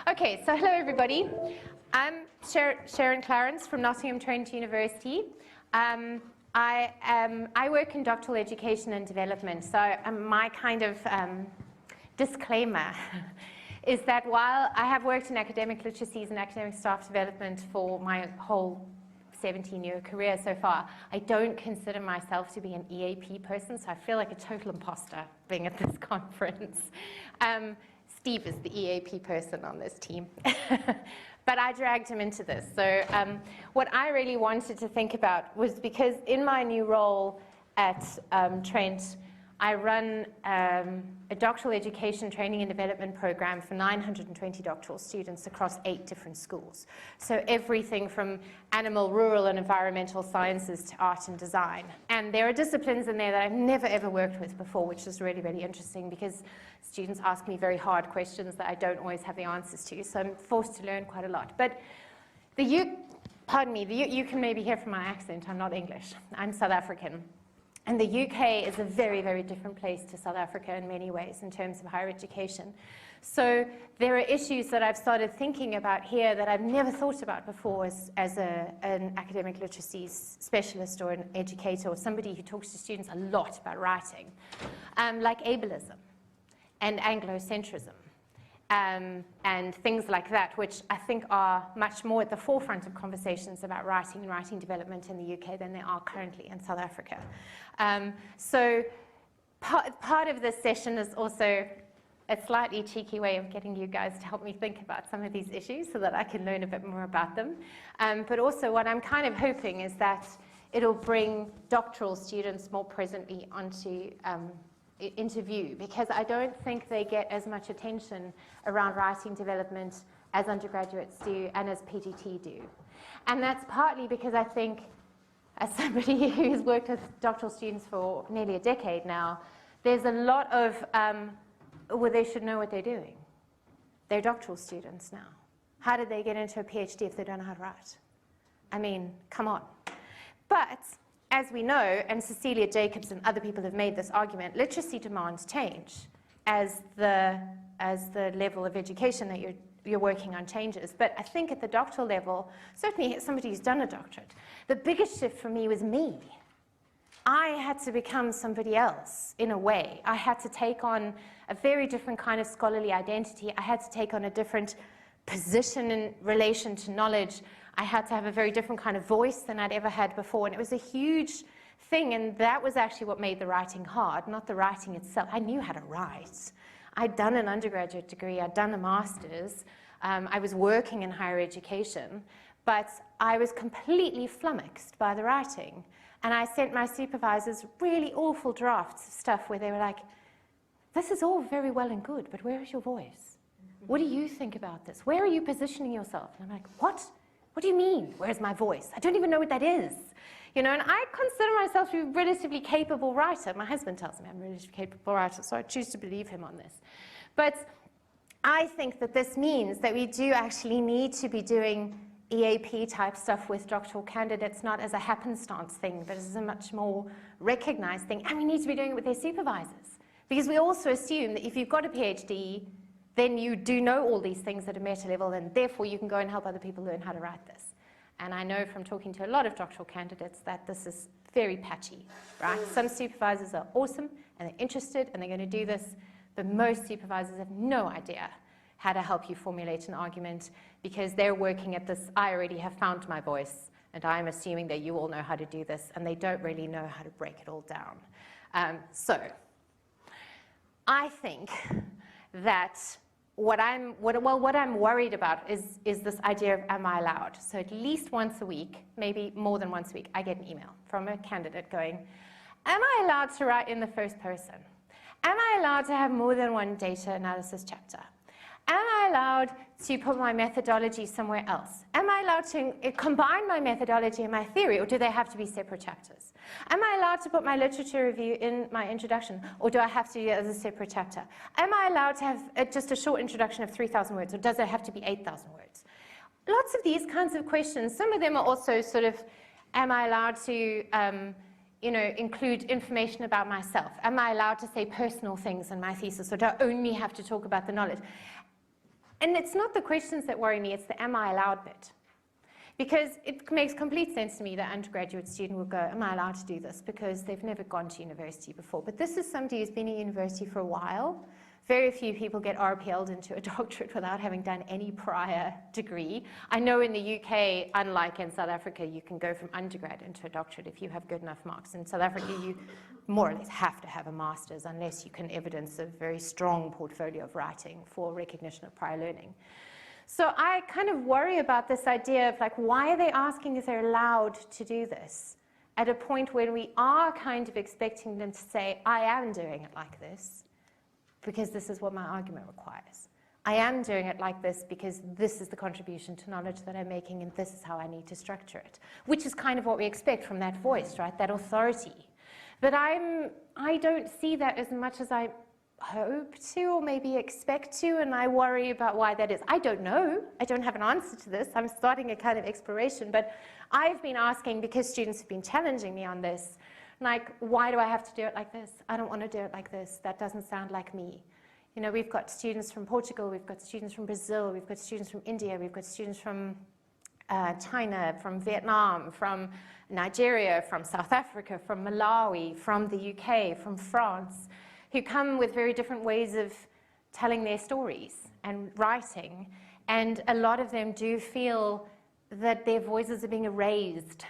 Okay, so hello everybody. I'm Sharon Clarence from Nottingham Trent University. I work in doctoral education and development, so my kind of disclaimer is that while I have worked in academic literacies and academic staff development for my whole 17-year career so far, I don't consider myself to be an EAP person, so I feel like a total imposter being at this conference. Steve is the EAP person on this team. But I dragged him into this. So what I really wanted to think about was, because in my new role at Trent, I run a doctoral education training and development program for 920 doctoral students across 8 different schools. So everything from animal, rural, and environmental sciences to art and design. And there are disciplines in there that I've never ever worked with before, which is really, really interesting because students ask me very hard questions that I don't always have the answers to. So I'm forced to learn quite a lot. But you can maybe hear from my accent, I'm not English. I'm South African. And the UK is a very, very different place to South Africa in many ways in terms of higher education. So there are issues that I've started thinking about here that I've never thought about before as an academic literacies specialist or an educator or somebody who talks to students a lot about writing, like ableism and Anglocentrism. And things like that, which I think are much more at the forefront of conversations about writing and writing development in the UK than they are currently in South Africa. So part of this session is also a slightly cheeky way of getting you guys to help me think about some of these issues so that I can learn a bit more about them. But also what I'm kind of hoping is that it'll bring doctoral students more presently onto interview, because I don't think they get as much attention around writing development as undergraduates do and as PGT do. And that's partly because I think, as somebody who's worked with doctoral students for nearly a decade now, there's a lot of, well, they should know what they're doing. They're doctoral students now. How did they get into a PhD if they don't know how to write? I mean, come on. But as we know, and Cecilia Jacobs and other people have made this argument, literacy demands change as the level of education that you're working on changes. But I think at the doctoral level, certainly as somebody who's done a doctorate, the biggest shift for me was me. I had to become somebody else in a way. I had to take on a very different kind of scholarly identity. I had to take on a different position in relation to knowledge. I had to have a very different kind of voice than I'd ever had before, and it was a huge thing, and that was actually what made the writing hard, not the writing itself. I knew how to write. I'd done an undergraduate degree, I'd done a master's, I was working in higher education, but I was completely flummoxed by the writing. And I sent my supervisors really awful drafts of stuff where they were like, this is all very well and good, but where is your voice? What do you think about this? Where are you positioning yourself? And I'm like, what? What do you mean, where's my voice? I don't even know what that is. You know, and I consider myself to be a relatively capable writer. My husband tells me I'm a relatively capable writer, so I choose to believe him on this. But I think that this means that we do actually need to be doing EAP type stuff with doctoral candidates, not as a happenstance thing, but as a much more recognized thing. And we need to be doing it with their supervisors. Because we also assume that if you've got a PhD, then you do know all these things at a meta level, and therefore you can go and help other people learn how to write this. And I know from talking to a lot of doctoral candidates that this is very patchy, right? Some supervisors are awesome, and they're interested, and they're going to do this, but most supervisors have no idea how to help you formulate an argument, because they're working at this, I already have found my voice, and I'm assuming that you all know how to do this, and they don't really know how to break it all down. So I think that what I'm worried about is this idea of am I allowed? So at least once a week, maybe more than once a week, I get an email from a candidate going, am I allowed to write in the first person? Am I allowed to have more than one data analysis chapter? Am I allowed to put my methodology somewhere else? Am I allowed to combine my methodology and my theory, or do they have to be separate chapters? Am I allowed to put my literature review in my introduction, or do I have to do it as a separate chapter? Am I allowed to have just a short introduction of 3,000 words, or does it have to be 8,000 words? Lots of these kinds of questions. Some of them are also sort of, am I allowed to include information about myself? Am I allowed to say personal things in my thesis, or do I only have to talk about the knowledge? And it's not the questions that worry me, it's the am I allowed bit. Because it makes complete sense to me that an undergraduate student will go, am I allowed to do this? Because they've never gone to university before. But this is somebody who's been in university for a while. Very few people get RPL'd into a doctorate without having done any prior degree. I know in the UK, unlike in South Africa, you can go from undergrad into a doctorate if you have good enough marks. In South Africa, you more or less have to have a master's unless you can evidence a very strong portfolio of writing for recognition of prior learning. So I kind of worry about this idea of like, why are they asking if they're allowed to do this at a point when we are kind of expecting them to say, I am doing it like this because this is what my argument requires. I am doing it like this because this is the contribution to knowledge that I'm making and this is how I need to structure it, which is kind of what we expect from that voice, right, that authority. But I don't see that as much as I hope to or maybe expect to, and I worry about why that is. I don't know. I don't have an answer to this. I'm starting a kind of exploration, but I've been asking, because students have been challenging me on this, like, why do I have to do it like this? I don't want to do it like this. That doesn't sound like me. You know, we've got students from Portugal, we've got students from Brazil, we've got students from India, we've got students from China, from Vietnam, from Nigeria, from South Africa, from Malawi, from the UK, from France, who come with very different ways of telling their stories and writing. And a lot of them do feel that their voices are being erased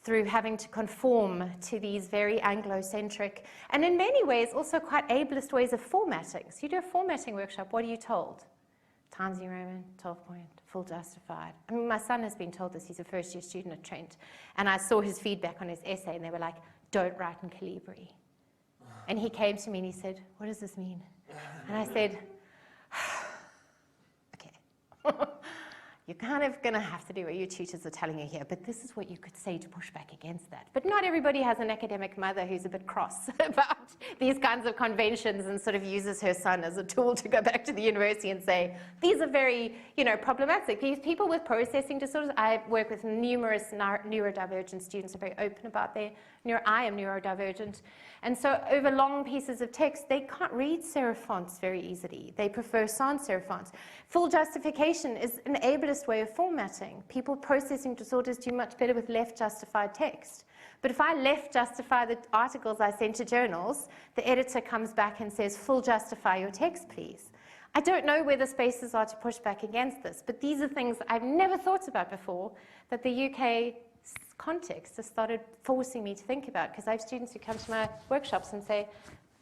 through having to conform to these very Anglo-centric, and in many ways also quite ableist ways of formatting. So you do a formatting workshop, what are you told? Times New Roman, 12 point, full justified. I mean, my son has been told this, he's a first year student at Trent, and I saw his feedback on his essay, and they were like, don't write in Calibri. And he came to me and he said, what does this mean? And I said, okay. You're kind of going to have to do what your tutors are telling you here, but this is what you could say to push back against that. But not everybody has an academic mother who's a bit cross about these kinds of conventions and sort of uses her son as a tool to go back to the university and say, these are very, you know, problematic. These people with processing disorders, I work with numerous neurodivergent students who are very open about their I am neurodivergent. And so over long pieces of text, they can't read serif fonts very easily. They prefer sans serif fonts. Full justification is an ableist way of formatting. People with processing disorders do much better with left justified text. But if I left justify the articles I send to journals, the editor comes back and says, full justify your text, please. I don't know where the spaces are to push back against this, but these are things I've never thought about before that the UK context has started forcing me to think about, because I have students who come to my workshops and say,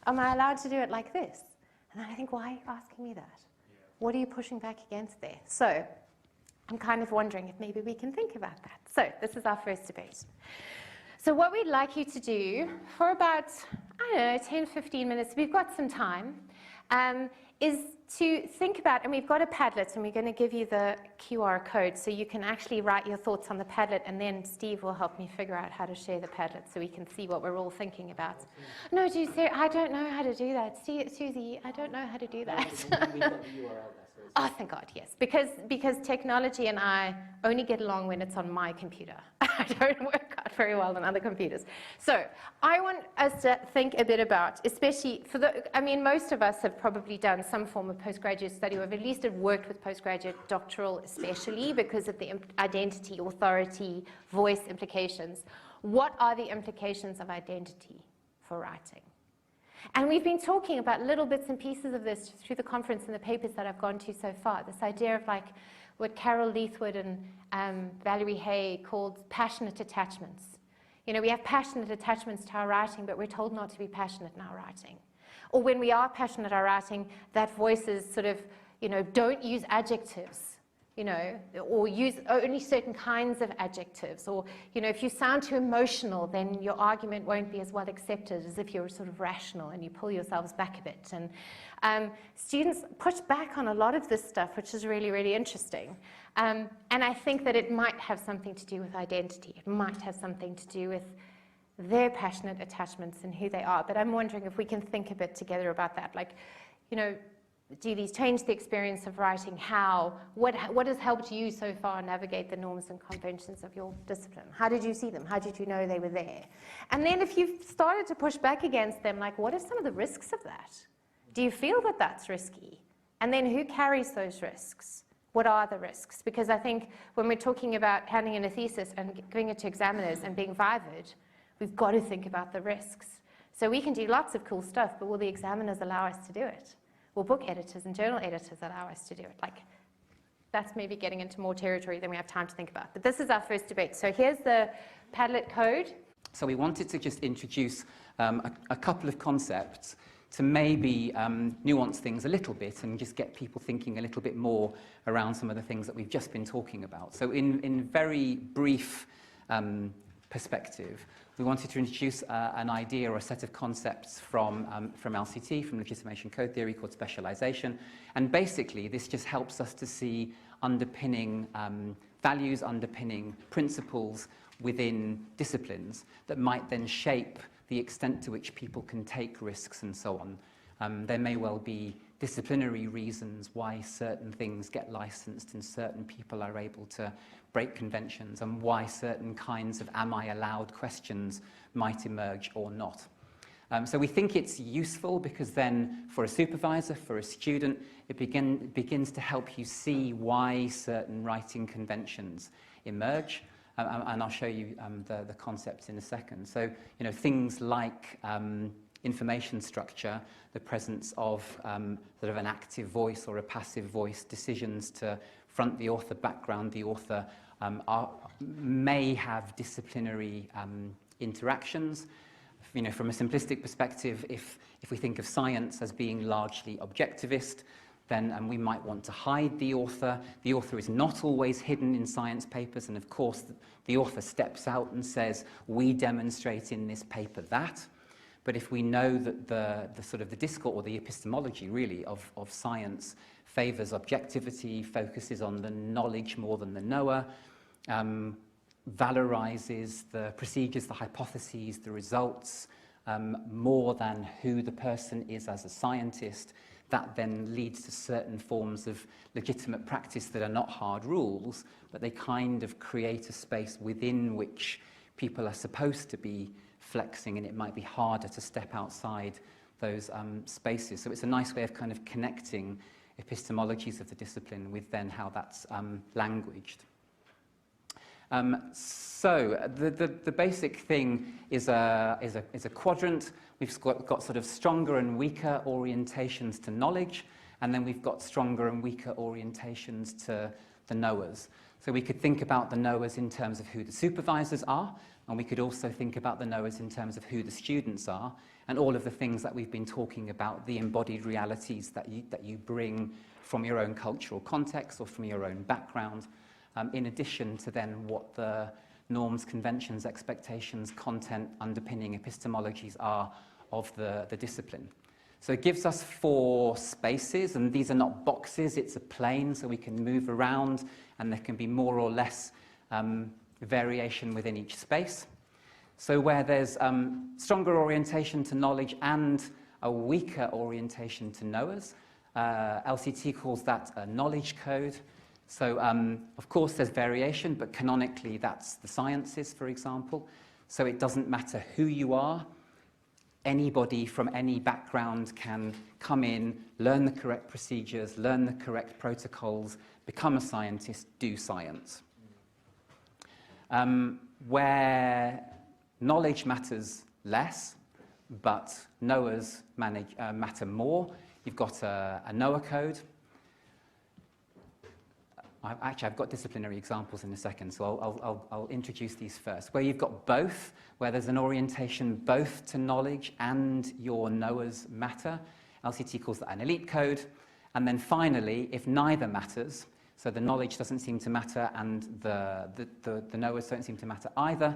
am I allowed to do it like this? And I think, why are you asking me that? What are you pushing back against there? So I'm kind of wondering if maybe we can think about that. So this is our first debate. So what we'd like you to do for about, I don't know, 10, 15 minutes, we've got some time, is to think about, and we've got a Padlet, and we're going to give you the QR code so you can actually write your thoughts on the Padlet, and then Steve will help me figure out how to share the Padlet so we can see what we're all thinking about. No, do you say, I don't know how to do that. Susie, I don't know how to do that. Oh, thank God, yes. Because technology and I only get along when it's on my computer. I don't work out very well on other computers. So I want us to think a bit about, especially for I mean, most of us have probably done some form of postgraduate study, or at least have worked with postgraduate doctoral, especially because of the identity, authority, voice implications. What are the implications of identity for writing? And we've been talking about little bits and pieces of this through the conference and the papers that I've gone to so far. This idea of like what Carol Leithwood and Valerie Hay called passionate attachments. You know, we have passionate attachments to our writing, but we're told not to be passionate in our writing. Or when we are passionate in our writing, that voice is sort of, you know, don't use adjectives. You know, or use only certain kinds of adjectives, or, you know, if you sound too emotional, then your argument won't be as well accepted as if you're sort of rational and you pull yourselves back a bit. And students push back on a lot of this stuff, which is really, really interesting. And I think that it might have something to do with identity. It might have something to do with their passionate attachments and who they are. But I'm wondering if we can think a bit together about that. Like, you know, do these change the experience of writing? How? What has helped you so far navigate the norms and conventions of your discipline? How did you see them? How did you know they were there? And then if you've started to push back against them, like, what are some of the risks of that? Do you feel that that's risky? And then who carries those risks? What are the risks? Because I think when we're talking about handing in a thesis and giving it to examiners and being vivaed, we've got to think about the risks. So we can do lots of cool stuff, but will the examiners allow us to do it? Will book editors and journal editors allow us to do it? Like, that's maybe getting into more territory than we have time to think about. But this is our first debate. So here's the Padlet code. So we wanted to just introduce a couple of concepts to maybe nuance things a little bit and just get people thinking a little bit more around some of the things that we've just been talking about. So in very brief perspective, we wanted to introduce an idea or a set of concepts from LCT, from legitimation code theory, called specialization. And basically, this just helps us to see underpinning values, underpinning principles within disciplines that might then shape the extent to which people can take risks and so on. There may well be disciplinary reasons why certain things get licensed and certain people are able to break conventions, and why certain kinds of am I allowed questions might emerge or not. So we think it's useful because then for a supervisor, for a student, it begins to help you see why certain writing conventions emerge. And I'll show you the concepts in a second. So, things like information structure, the presence of sort of an active voice or a passive voice, decisions to front the author, background the author, may have disciplinary interactions. From a simplistic perspective, if we think of science as being largely objectivist, then we might want to hide the author. The author is not always hidden in science papers, and of course the author steps out and says, we demonstrate in this paper that. But if we know that the sort of the discourse or the epistemology really of science favors objectivity, focuses on the knowledge more than the knower, valorizes the procedures, the hypotheses, the results, more than who the person is as a scientist, that then leads to certain forms of legitimate practice that are not hard rules, but they kind of create a space within which people are supposed to be flexing, and it might be harder to step outside those spaces. So it's a nice way of kind of connecting epistemologies of the discipline with then how that's languaged. So the basic thing is a quadrant. We've got sort of stronger and weaker orientations to knowledge, and then we've got stronger and weaker orientations to the knowers. So we could think about the knowers in terms of who the supervisors are, and we could also think about the knowers in terms of who the students are, and all of the things that we've been talking about, the embodied realities that you bring from your own cultural context or from your own background, in addition to then what the norms, conventions, expectations, content, underpinning epistemologies are of the discipline. So it gives us 4 spaces, and these are not boxes, it's a plane, so we can move around, and there can be more or less variation within each space. So where there's stronger orientation to knowledge and a weaker orientation to knowers, LCT calls that a knowledge code. So, of course, there's variation, but canonically that's the sciences, for example. So it doesn't matter who you are. Anybody from any background can come in, learn the correct procedures, learn the correct protocols, become a scientist, do science. Where knowledge matters less, but knowers matter more, you've got a knower code. I've got disciplinary examples in a second, so I'll introduce these first. Where you've got both, where there's an orientation both to knowledge and your knowers matter, LCT calls that an elite code. And then finally, if neither matters, so the knowledge doesn't seem to matter and the knowers don't seem to matter either,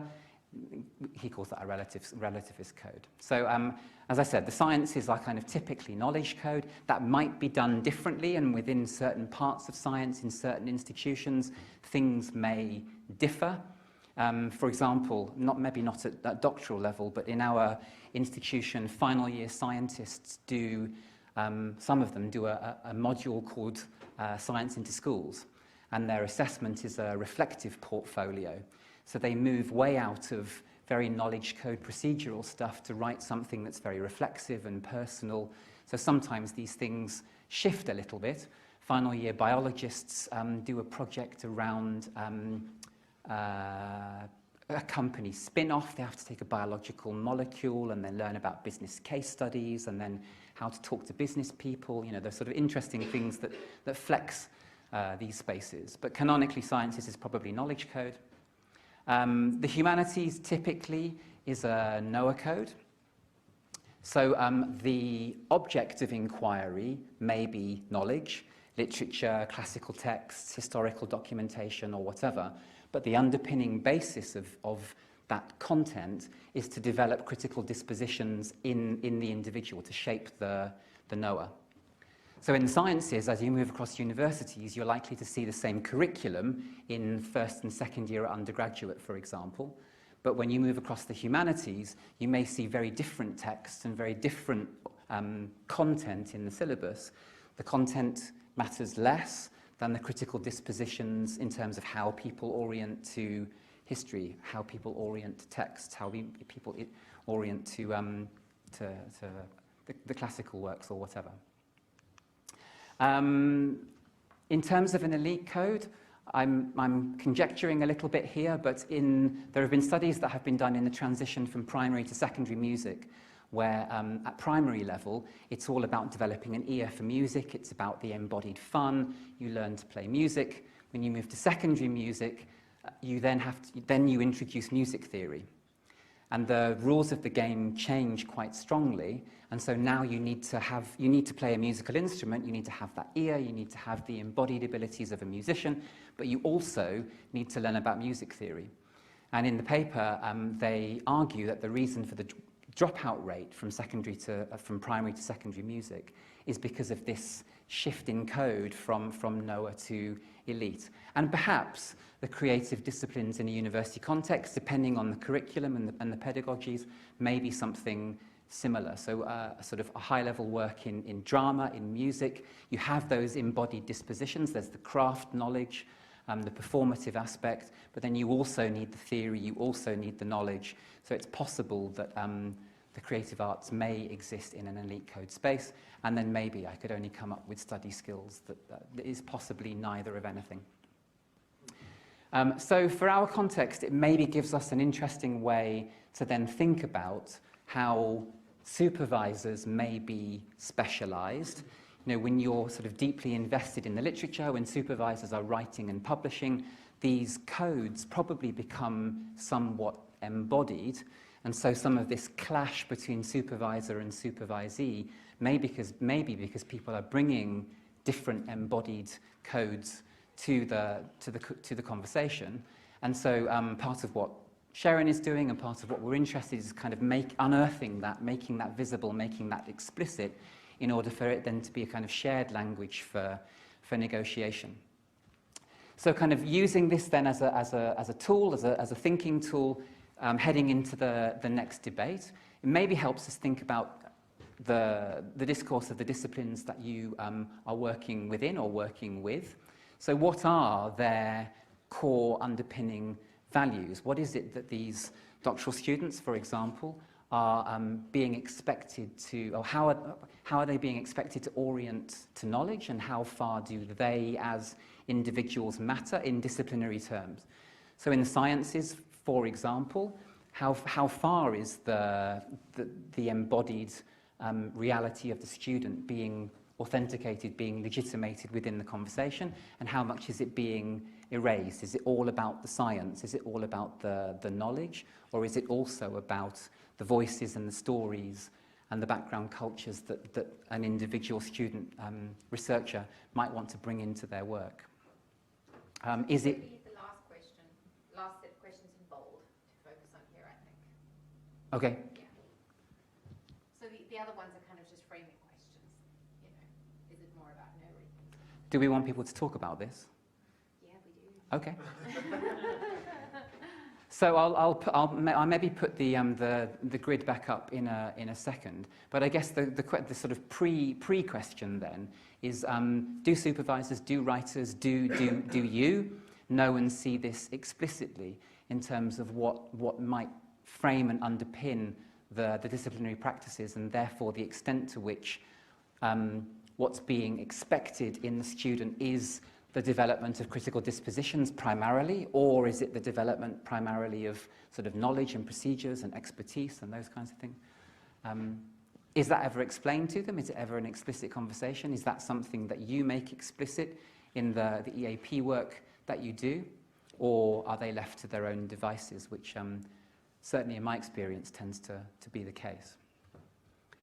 he calls that a relativist code. So as I said, the sciences are kind of typically knowledge code. That might be done differently, and within certain parts of science, in certain institutions, things may differ. For example, maybe not at doctoral level, but in our institution, final year scientists do, some of them do a module called Science into Schools, and their assessment is a reflective portfolio. So they move way out of very knowledge code procedural stuff to write something that's very reflexive and personal. So sometimes these things shift a little bit. Final year biologists do a project around a company spin-off. They have to take a biological molecule and then learn about business case studies and then how to talk to business people. You know, there's sort of interesting things that flex these spaces. But canonically, sciences is probably knowledge code. The humanities typically is a Noah code. So the object of inquiry may be knowledge, literature, classical texts, historical documentation, or whatever. But the underpinning basis of that content is to develop critical dispositions in the individual, to shape the knower. So in the sciences, as you move across universities, you're likely to see the same curriculum in first and second year at undergraduate, for example. But when you move across the humanities, you may see very different texts and very different content in the syllabus. The content matters less than the critical dispositions in terms of how people orient to history, how people orient to text, how people orient to the classical works or whatever. In terms of an elite code, I'm conjecturing a little bit here, but there have been studies that have been done in the transition from primary to secondary music, where at primary level, it's all about developing an ear for music. It's about the embodied fun. You learn to play music. When you move to secondary music, you then you introduce music theory. And the rules of the game change quite strongly. And so now you need to play a musical instrument. You need to have that ear. You need to have the embodied abilities of a musician. But you also need to learn about music theory. And in the paper, they argue that the reason for the dropout rate from primary to secondary music is because of this shift in code from Noah to elite. And perhaps the creative disciplines in a university context, depending on the curriculum and the pedagogies, may be something similar. So sort of a high-level work in drama, in music, you have those embodied dispositions. There's the craft knowledge, the performative aspect, but then you also need the theory, you also need the knowledge. So it's possible that the creative arts may exist in an elite code space, and then maybe I could only come up with study skills that is possibly neither of anything. So for our context, it maybe gives us an interesting way to then think about how supervisors may be specialized. You know, when you're sort of deeply invested in the literature, when supervisors are writing and publishing, these codes probably become somewhat embodied. And so some of this clash between supervisor and supervisee maybe because people are bringing different embodied codes to the conversation. And so part of what Sharon is doing and part of what we're interested in is kind of unearthing that, making that visible, making that explicit, in order for it then to be a kind of shared language for negotiation. So kind of using this then as a tool, as a thinking tool, heading into the next debate, it maybe helps us think about the discourse of the disciplines that you are working within or working with. So what are their core underpinning values? What is it that these doctoral students, for example, are being expected to, or how are they being expected to orient to knowledge, and how far do they as individuals matter in disciplinary terms? So in the sciences, for example, how far is the embodied reality of the student being authenticated, being legitimated within the conversation, and how much is it being erased? Is it all about the science? Is it all about the knowledge? Or is it also about the voices and the stories and the background cultures that an individual student researcher might want to bring into their work? Is it... The last set of questions in bold to focus on here, I think. Okay. Yeah. So the other ones are kind of just framing questions. You know, is it more about knowing? Do we want people to talk about this? Yeah, we do. Okay. So I'll maybe put the grid back up in a second. But I guess the sort of pre-question then is: do supervisors, do writers, do you know and see this explicitly in terms of what might frame and underpin the disciplinary practices, and therefore the extent to which what's being expected in the student is the development of critical dispositions primarily, or is it the development primarily of sort of knowledge and procedures and expertise and those kinds of things? Is that ever explained to them? Is it ever an explicit conversation? Is that something that you make explicit in the EAP work that you do? Or are they left to their own devices, which certainly in my experience tends to be the case?